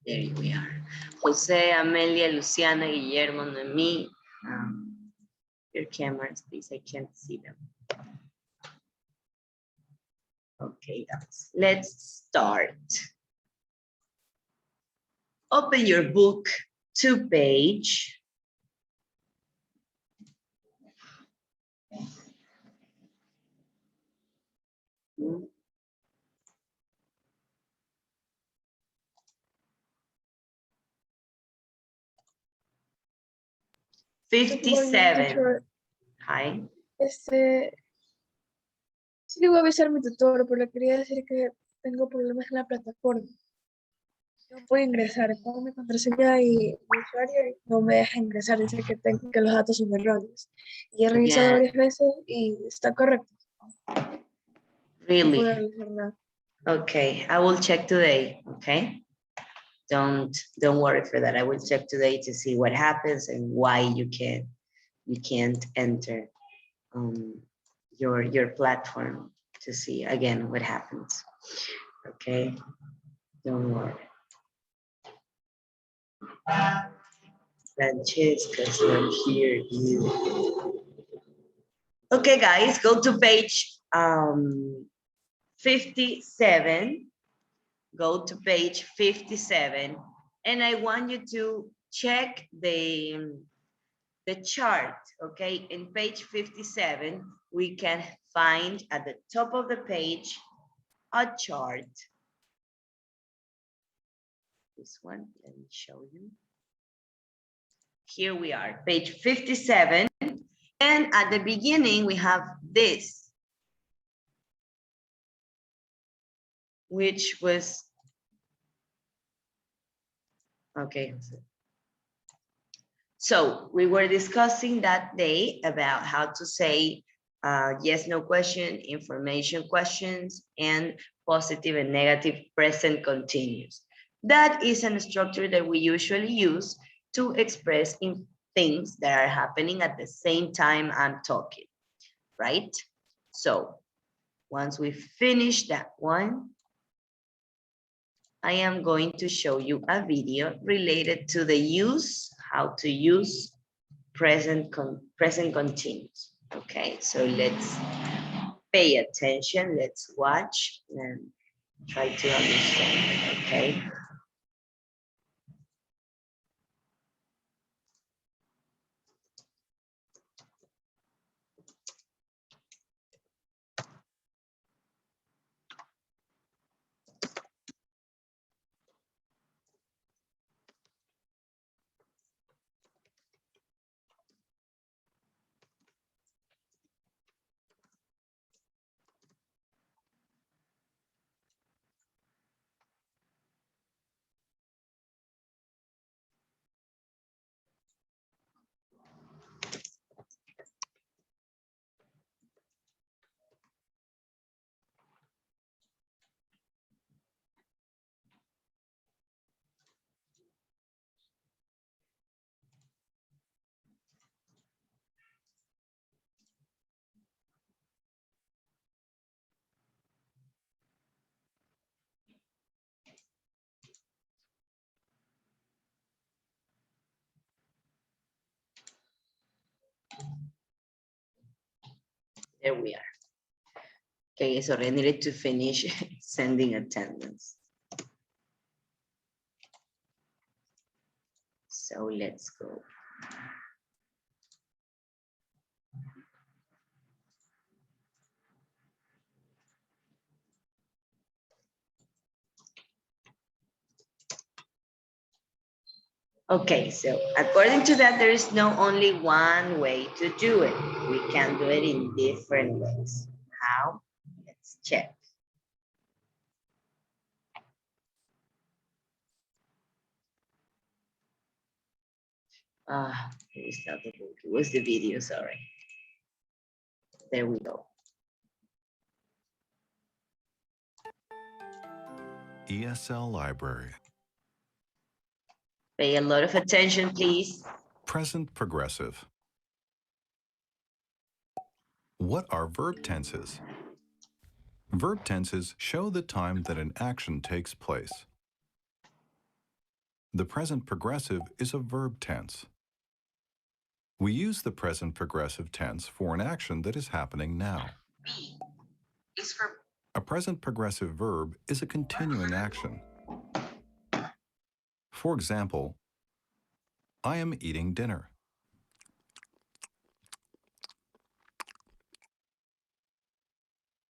There we are. Jose, Amelia, Luciana, Guillermo, Noemí. Your cameras, please. I can't see them. Okay, guys. Let's start. Open your book to page 57. Hi. Sí le voy a avisar a mi tutor, pero le quería decir que tengo problemas en la plataforma. No puedo ingresar, pongo mi contraseña y mi usuario y no me deja ingresar, dice que los datos son erróneos. Y he revisado varias veces y está correcto. Really? No puedo revisar nada. Okay, I will check today, okay? Don't worry for that. I will check today to see what happens and why you can't enter your platform to see again what happens. Okay, don't worry. Francesca's not here either. Okay, guys, go to page 57. Go to page 57, and I want you to check the chart, okay? In page 57, we can find at the top of the page a chart. This one, let me show you. Here we are, page 57, and at the beginning we have this, which was, okay. So we were discussing that day about how to say yes, no question, information questions, and positive and negative present continuous. That is a structure that we usually use to express in things that are happening at the same time I'm talking, right? So once we finish that one, I am going to show you a video related to the use, how to use present continuous. Okay, so let's pay attention, let's watch and try to understand, okay? There we are. Okay, sorry, I needed to finish sending attendance. So let's go. Okay, so according to that, there is no only one way to do it. We can do it in different ways. How? Let's check. It's not the book, it was the video, sorry. There we go. ESL Library. Pay a lot of attention, please. Present progressive. What are verb tenses? Verb tenses show the time that an action takes place. The present progressive is a verb tense. We use the present progressive tense for an action that is happening now. Be is for A present progressive verb is a continuing action. For example, I am eating dinner.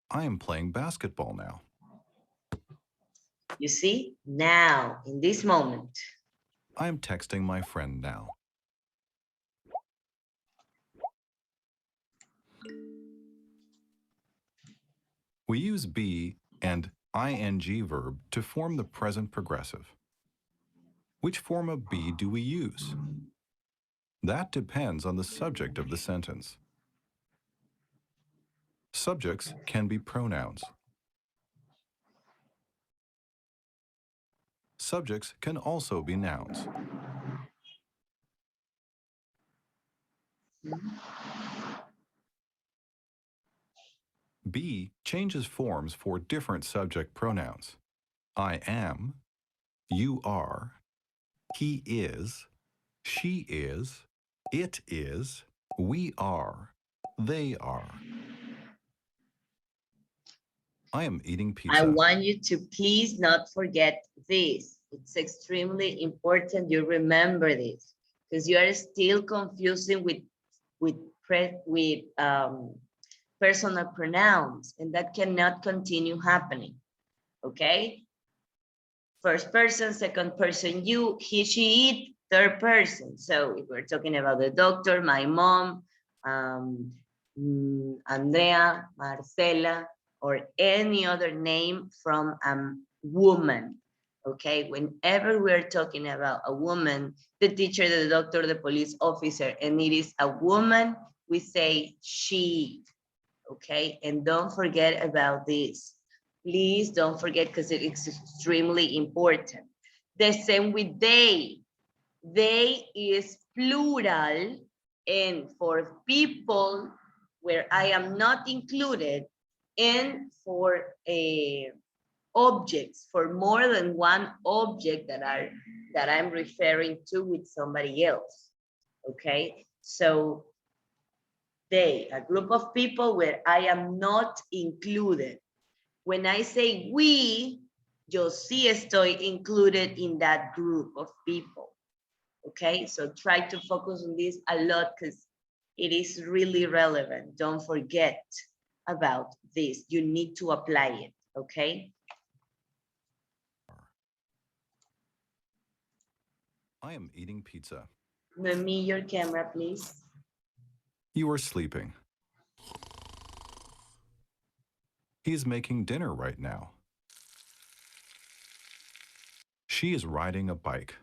I am playing basketball now. you see, now, in this moment. I am texting my friend now. We use be and ing verb to form the present progressive. Which form of be do we use? That depends on the subject of the sentence. Subjects can be pronouns. Subjects can also be nouns. Be changes forms for different subject pronouns. I am, you are, he is, she is, it is, we are, they are. I am eating pizza. I want you to please not forget this. It's extremely important you remember this because you are still confusing with personal pronouns, and that cannot continue happening. Okay? First person, second person, you, he, she, it, third person. So if we're talking about the doctor, my mom, Andrea, Marcela, or any other name from a woman. Okay, whenever we're talking about a woman, the teacher, the doctor, the police officer, and it is a woman, we say she. Okay, and don't forget about this. Please don't forget because it is extremely important. The same with they. They is plural, and for people where I am not included, and for objects, for more than one object that I'm referring to with somebody else. Okay, so they, a group of people where I am not included. When I say we, yo sí estoy included in that group of people. Okay, so try to focus on this a lot because it is really relevant. Don't forget about this. You need to apply it, okay? I am eating pizza. Noemi, your camera, please. You are sleeping. He is making dinner right now. She is riding a bike.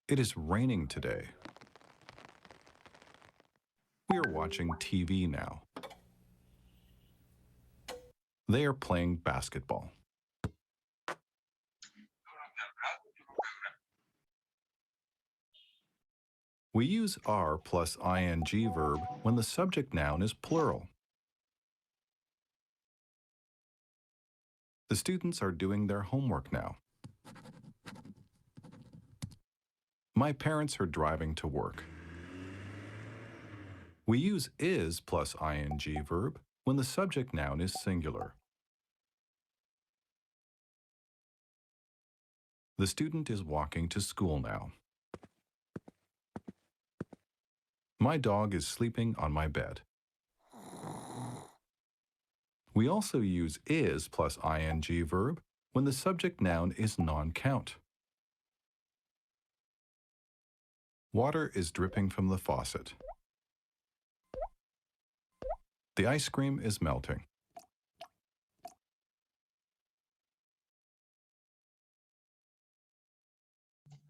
It is raining today. We are watching TV now. They are playing basketball. We use are plus ing verb when the subject noun is plural. The students are doing their homework now. My parents are driving to work. We use is plus ing verb when the subject noun is singular. The student is walking to school now. My dog is sleeping on my bed. We also use is plus ing verb when the subject noun is non-count. Water is dripping from the faucet. The ice cream is melting.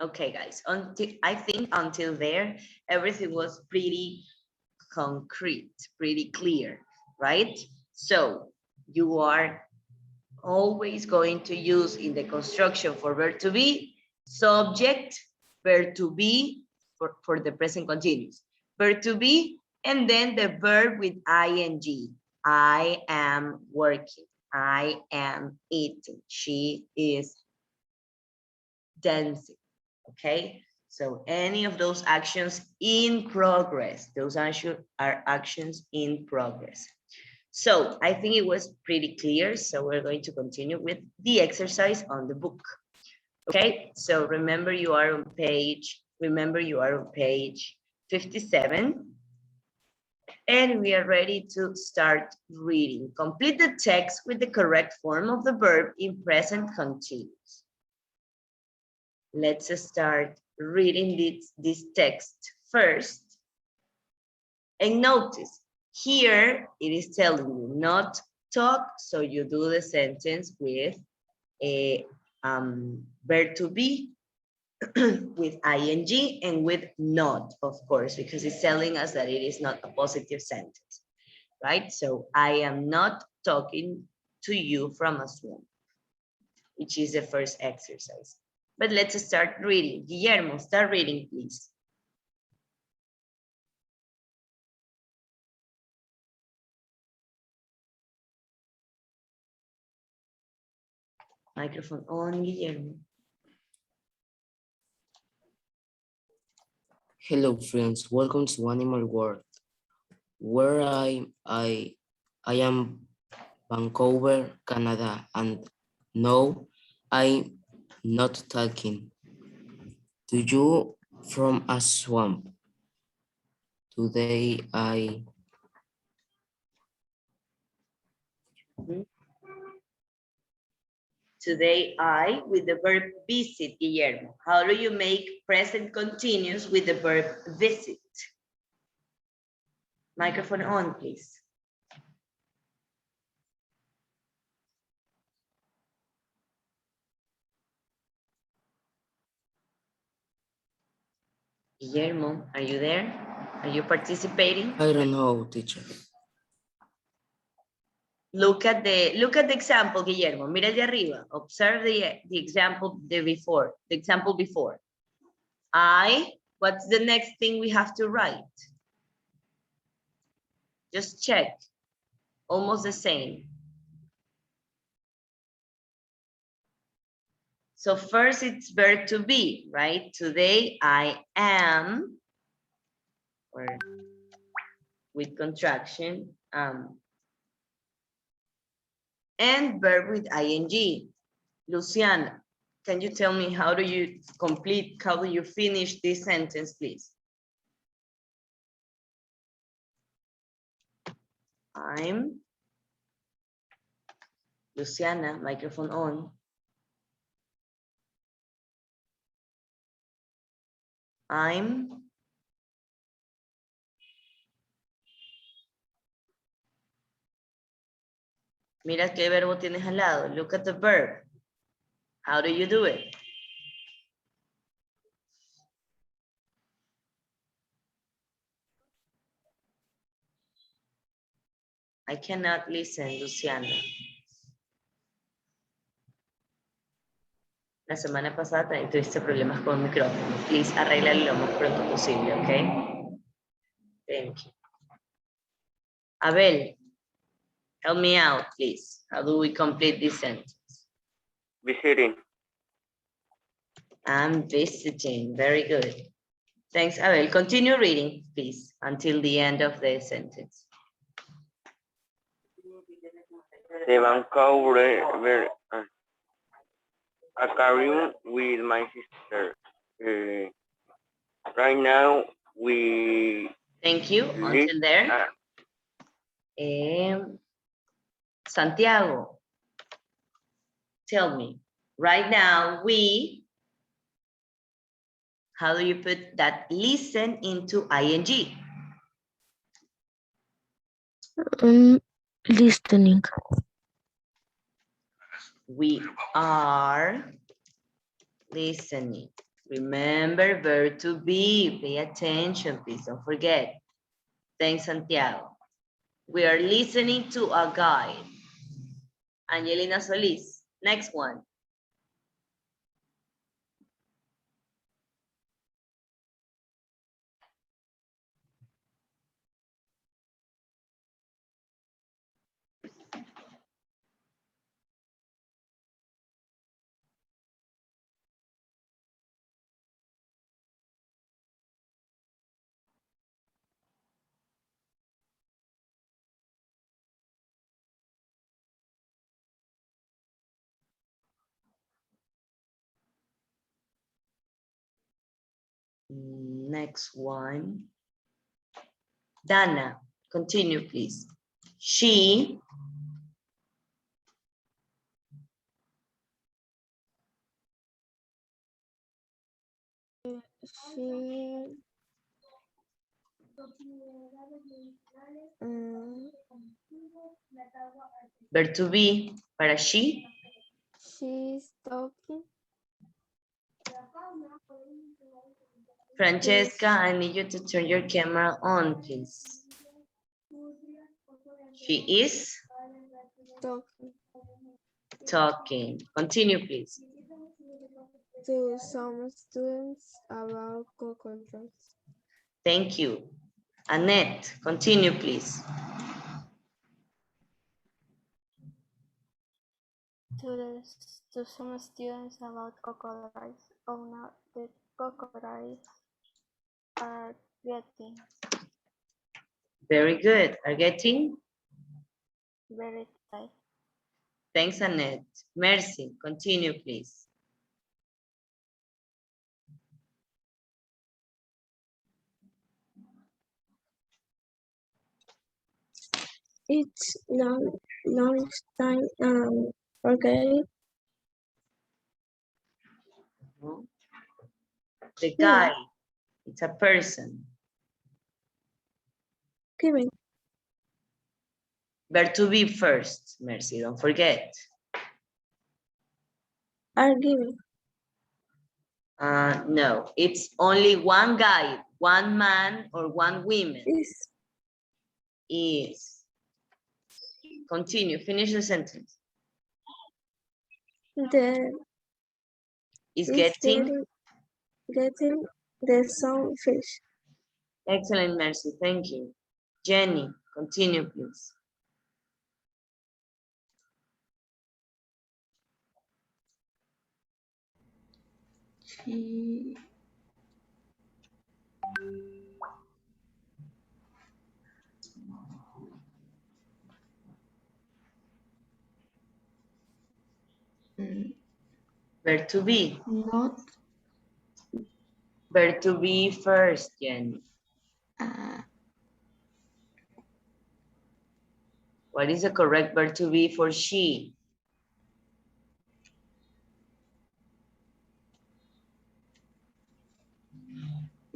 Okay, guys, I think until there, everything was pretty concrete, pretty clear, right? So you are always going to use in the construction for verb to be, subject, verb to be for the present continuous, verb to be, and then the verb with ing. I am working. I am eating. She is dancing, okay? So any of those actions in progress, those are actions in progress. So I think it was pretty clear. So we're going to continue with the exercise on the book. Okay, so remember you are on page 57. And we are ready to start reading. Complete the text with the correct form of the verb in present continuous. Let's start reading this text first. And notice, here it is telling you not talk, so you do the sentence with a verb to be, with ing and with not, of course, because it's telling us that it is not a positive sentence, right? So I am not talking to you from a swamp, which is the first exercise. But let's start reading. Guillermo, start reading, please. Microphone on, Guillermo. Hello friends, welcome to Animal World, where I am Vancouver, Canada, and no, I'm not talking to you from a swamp. Today Today I with the verb visit, Guillermo. How do you make present continuous with the verb visit? Microphone on, please. Guillermo, are you there? Are you participating? I don't know, teacher. Look at the example, Guillermo. Mira el de arriba. Observe the example before. The example before. What's the next thing we have to write? Just check. Almost the same. So first it's verb to be, right? Today I am, or with contraction, and verb with ing. Luciana, can you tell me how do you finish this sentence, please? I'm, Luciana, microphone on. I'm Mira qué verbo tienes al lado. Look at the verb. How do you do it? I cannot listen, Luciana. La semana pasada también tuviste problemas con el micrófono. Please, arréglalo lo más pronto posible, ¿ok? Thank you. Abel, help me out, please. How do we complete this sentence? Visiting. I'm visiting. Very good. Thanks, Abel. Continue reading, please, until the end of the sentence. The Vancouver aquarium with my sister. Right now we Thank you. Until there. Santiago, tell me, right now how do you put that listen into ing? Listening. We are listening. Remember verb to be. Pay attention, please. Don't forget. Thanks, Santiago. We are listening to a guide. Angelina Solis. Next one. Next one. Dana, continue, please. She She verb to be para she. she's talking. Francesca, I need you to turn your camera on, please. She is Talking talking. Continue, please. to some students about crocodiles. Thank you. Annette, continue, please. To some students about crocodiles. Oh no, the crocodiles are getting Very good. Are getting? very tight. Thanks, Annette. Mercy, continue, please. It's long time okay. The guy, it's a person. Giving Verb to be first, Mercy, don't forget. are giving No, it's only one guy, one man or one woman. Is. Continue, finish the sentence. the Is is getting. getting the sunfish. Excellent, Mercy, thank you. Jenny, continue, please. Verb to be. Not Verb to be first, Jenny. What is the correct verb to be for she?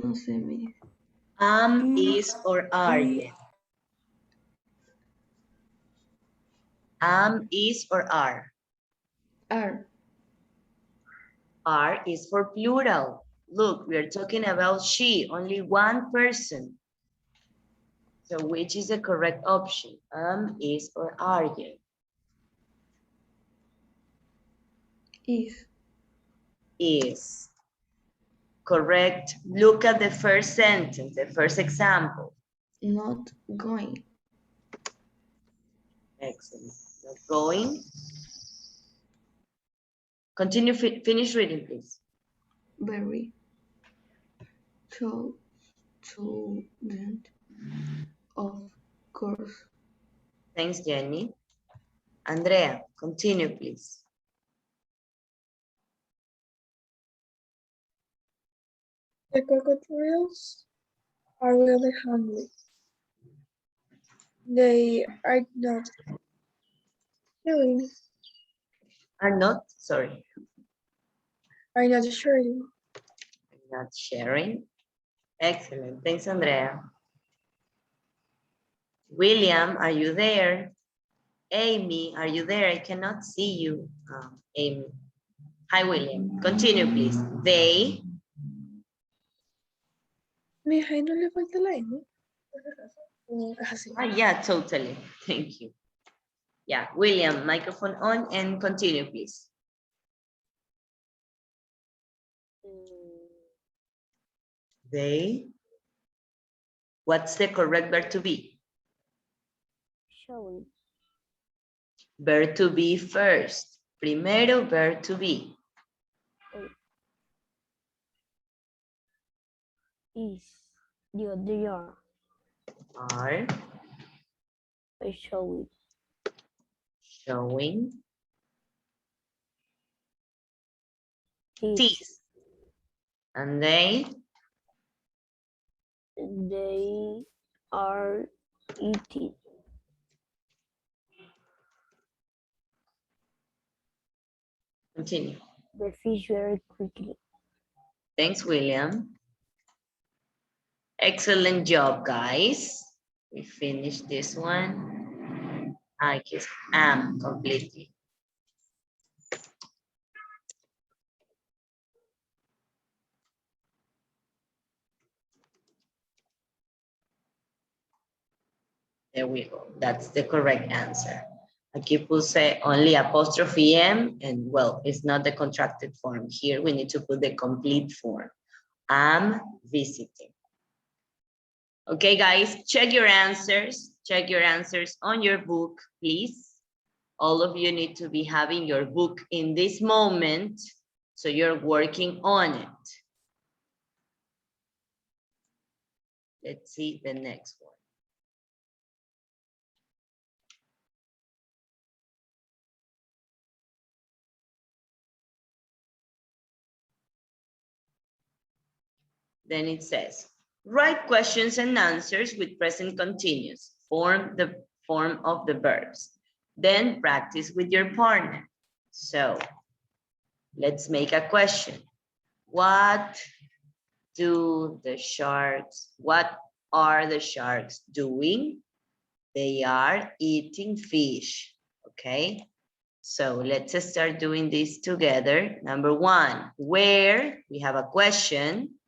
no sé, me Is, or are, Jenny? Is, or are? are Are is for plural. Look, we are talking about she, only one person. So which is the correct option? Is, or are you? is Is. Correct. Look at the first sentence, the first example. not going. Excellent. Not going. Continue, finish reading, please. Very student, of course. Thanks, Jenny. Andrea, continue, please. The crocodiles are really hungry. They are not sharing. Are not, sorry, Are not sharing. not sharing. Excellent. Thanks, Andrea. William, are you there? Amy, are you there? I cannot see you, Amy. Hi, William. Continue, please. They. Mija, ¿y no le falta la N? Así. Yeah, totally. Thank you. Yeah, William, microphone on and continue, please. They. What's the correct verb to be? Showing. Verb to be first. Primero verb to be. Is. They are. Are. Showing. Showing. Is. Teeth. And they. They are eating. Continue. The fish very quickly. Thanks, William. Excellent job, guys. We finished this one. I guess am completely. There we go. That's the correct answer. Aquí puse only apostrophe M, and well, it's not the contracted form. Here we need to put the complete form. I'm visiting. Okay, guys, check your answers. Check your answers on your book, please. All of you need to be having your book in this moment, so you're working on it. Let's see the next one. Then it says, write questions and answers with present continuous. Form the form of the verbs. Then practice with your partner. So let's make a question. What are the sharks doing? They are eating fish, okay? So let's start doing this together. Number one, where? We have a question.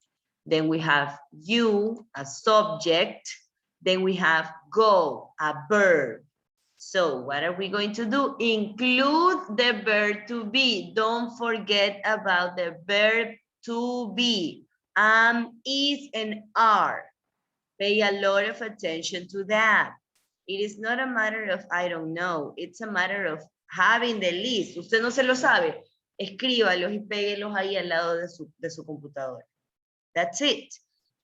Then we have you, a subject. Then we have go, a verb. So what are we going to do? Include the verb to be. Don't forget about the verb to be. Am, is, and are. Pay a lot of attention to that. It is not a matter of I don't know. It's a matter of having the list. Usted no se lo sabe. Escríbalos y péguelos ahí al lado de su computadora. That's it.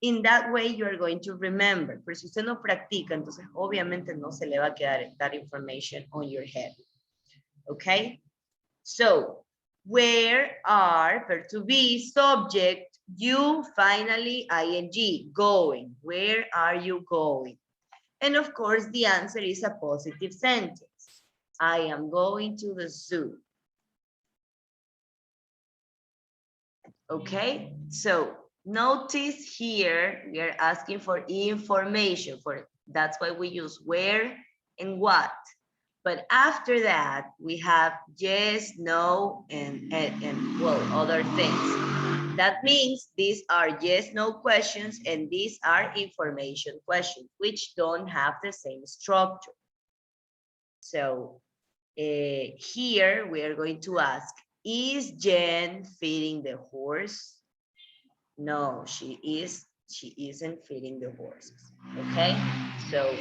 In that way, you are going to remember. Pero si usted no practica, entonces obviamente no se le va a quedar that information on your head. Okay? So, where are, verb to be, subject, you, finally, ing, going. Where are you going? And of course, the answer is a positive sentence. I am going to the zoo. Okay, so notice here, we are asking for information. That's why we use where and what. But after that, we have yes, no, and well, other things. That means these are yes, no questions, and these are information questions, which don't have the same structure. So here we are going to ask, is Jen feeding the horse? No, she isn't feeding the horses. Okay, so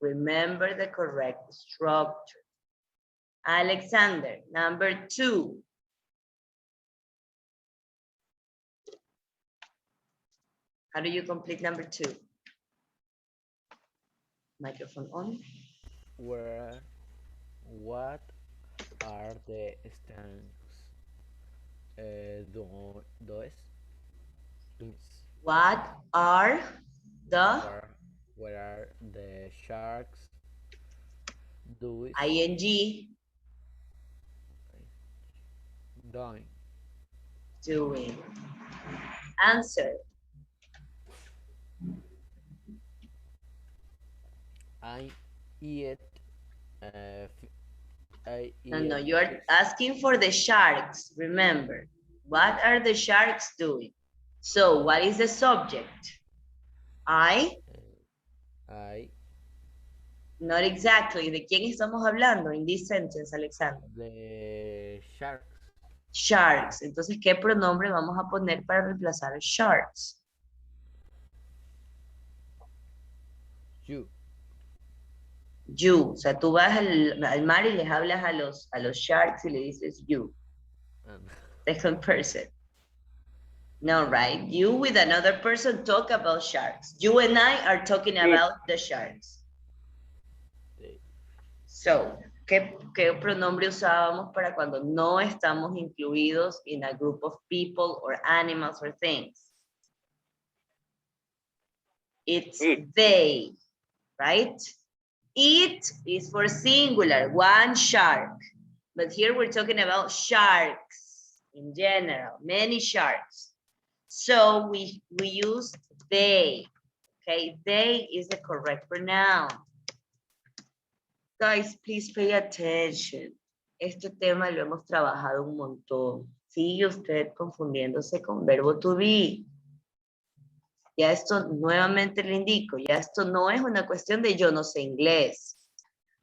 remember the correct structure. Alexander, number 2. How do you complete number 2? Microphone on. What are the stands? What are the Where are the sharks doing? ing Doing. Answer. I eat. No, you are asking for the sharks. Remember, what are the sharks doing? So, what is the subject? Not exactly. ¿De quién estamos hablando in this sentence, Alexander? The sharks. Sharks. Entonces, ¿qué pronombre vamos a poner para reemplazar a sharks? You. You. O sea, tú vas al mar y les hablas a los sharks y le dices you. Second person. No, right? You with another person talk about sharks. You and I are talking about the sharks. So, ¿qué pronombre usábamos para cuando no estamos incluidos in a group of people or animals or things? It's It. they, right? It is for singular, one shark. But here we're talking about sharks in general, many sharks. So we use they, okay? They is the correct pronoun. Guys, please pay attention. Este tema lo hemos trabajado un montón. Sigue usted confundiéndose con verbo to be. Ya esto nuevamente le indico, ya esto no es una cuestión de yo no sé inglés.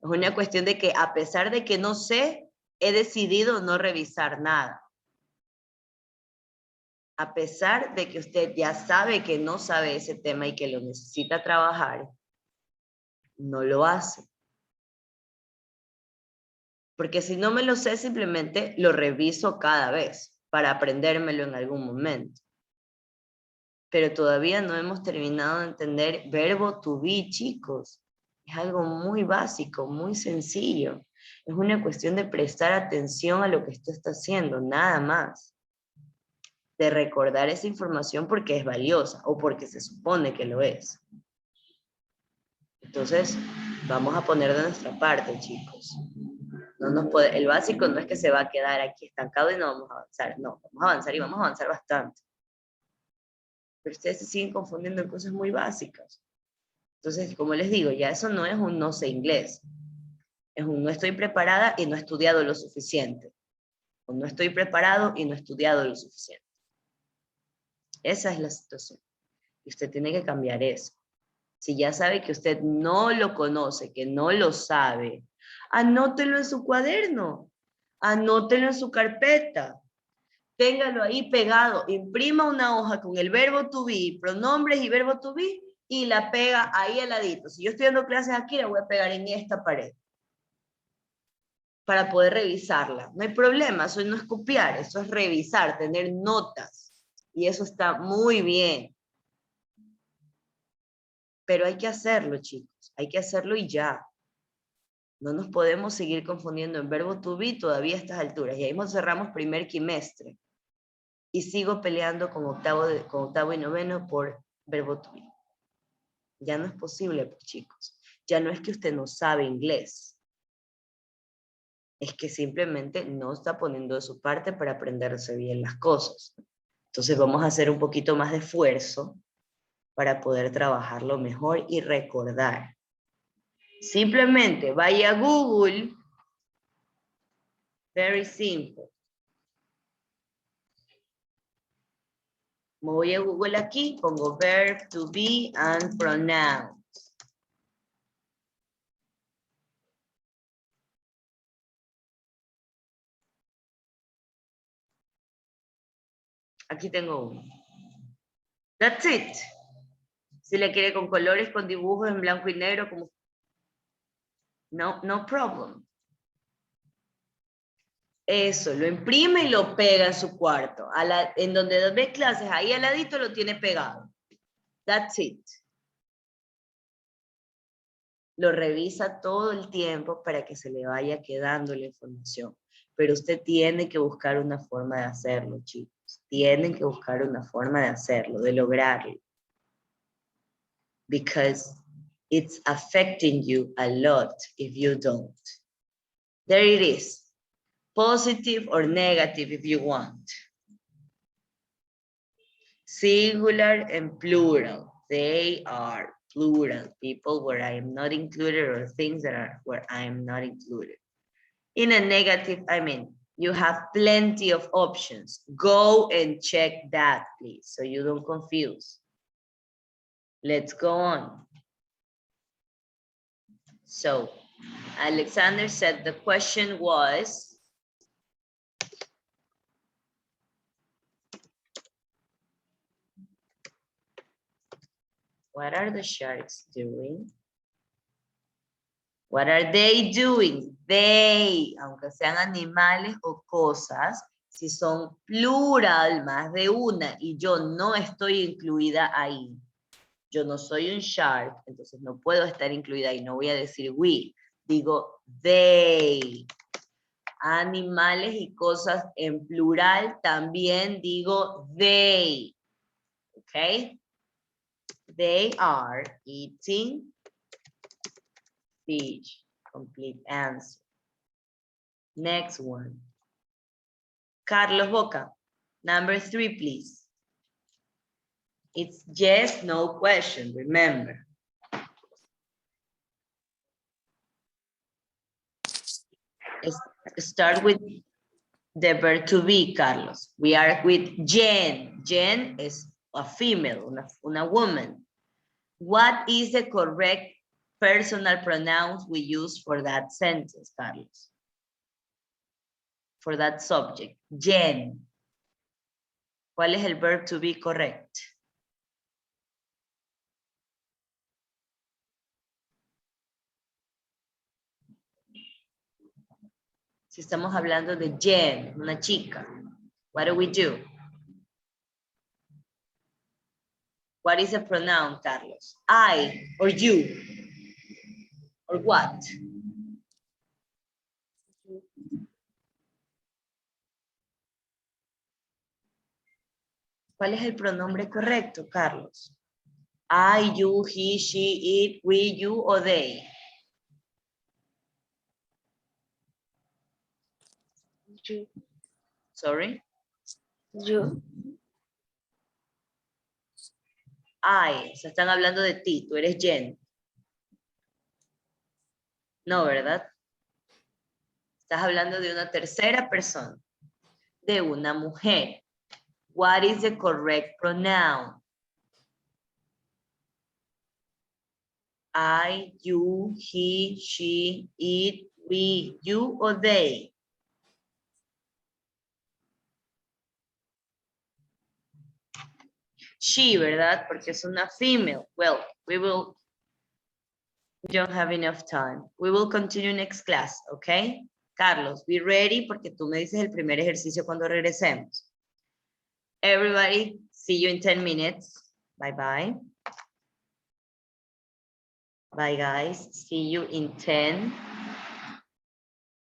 Es una cuestión de que a pesar de que no sé, he decidido no revisar nada. A pesar de que usted ya sabe que no sabe ese tema y que lo necesita trabajar, no lo hace. Porque si no me lo sé, simplemente lo reviso cada vez para aprendérmelo en algún momento. Pero todavía no hemos terminado de entender verbo to be, chicos. Es algo muy básico, muy sencillo. Es una cuestión de prestar atención a lo que usted está haciendo, nada más. De recordar esa información porque es valiosa o porque se supone que lo es. Entonces, vamos a poner de nuestra parte, chicos. El básico no es que se va a quedar aquí estancado y no vamos a avanzar. No, vamos a avanzar y vamos a avanzar bastante. Pero ustedes se siguen confundiendo en cosas muy básicas. Entonces, como les digo, ya eso no es un no sé inglés. Es un no estoy preparada y no he estudiado lo suficiente. O no estoy preparado y no he estudiado lo suficiente. Esa es la situación. Y usted tiene que cambiar eso. Si ya sabe que usted no lo conoce, que no lo sabe, anótelo en su cuaderno. Anótelo en su carpeta. Téngalo ahí pegado. Imprima una hoja con el verbo to be, pronombres y verbo to be, y la pega ahí al ladito. Si yo estoy dando clases aquí, la voy a pegar en esta pared para poder revisarla. No hay problema, eso no es copiar, eso es revisar, tener notas. Y eso está muy bien. Pero hay que hacerlo, chicos. Hay que hacerlo y ya. No nos podemos seguir confundiendo en verbo to be todavía a estas alturas. Y ahí nos cerramos primer quimestre. Y sigo peleando con octavo y noveno por verbo to be. Ya no es posible, pues, chicos. Ya no es que usted no sabe inglés. Es que simplemente no está poniendo de su parte para aprenderse bien las cosas. Entonces vamos a hacer un poquito más de esfuerzo para poder trabajarlo mejor y recordar. Simplemente vaya a Google. Very simple. Me voy a Google aquí, pongo verb to be and pronouns. Aquí tengo uno. That's it. Si le quiere con colores, con dibujos en blanco y negro, como... No problem. Eso, lo imprime y lo pega en su cuarto. En donde ve clases, ahí al ladito lo tiene pegado. That's it. Lo revisa todo el tiempo para que se le vaya quedando la información. Pero usted tiene que buscar una forma de hacerlo, chicos. Tienen que buscar una forma de hacerlo, de lograrlo. Because it's affecting you a lot if you don't. There it is. Positive or negative if you want. Singular and plural. They are plural. People where I am not included or things that are where I am not included. In a negative, I mean, you have plenty of options. Go and check that, please, so you don't confuse. Let's go on. So, Alexander said the question was, what are the sharks doing? What are they doing? They, aunque sean animales o cosas, si son plural, más de una, y yo no estoy incluida ahí, yo no soy un shark, entonces no puedo estar incluida ahí, no voy a decir we, digo they. Animales y cosas en plural también digo they. ¿Ok? They are eating fish. Complete answer. Next one. Carlos Boca. Number 3, please. It's yes, no question, remember. Start with the verb to be, Carlos. We are with Jen. Jen is a female, una woman. What is the correct personal pronouns we use for that sentence, Carlos? For that subject, Jen. ¿Cuál es el verb to be correct? Si estamos hablando de Jen, una chica, what do we do? What is a pronoun, Carlos? I or you? Or what? ¿Cuál es el pronombre correcto, Carlos? I, you, he, she, it, we, you, or they. You. Sorry? You. I, se están hablando de ti, tú eres Jen. No, ¿verdad? Estás hablando de una tercera persona, de una mujer. What is the correct pronoun? I, you, he, she, it, we, you, or they. She, ¿verdad? Porque es una female. Well, we don't have enough time. We will continue next class, okay? Carlos, be ready porque tú me dices el primer ejercicio cuando regresemos. Everybody, see you in 10 minutes. Bye-bye. Bye, guys. See you in 10.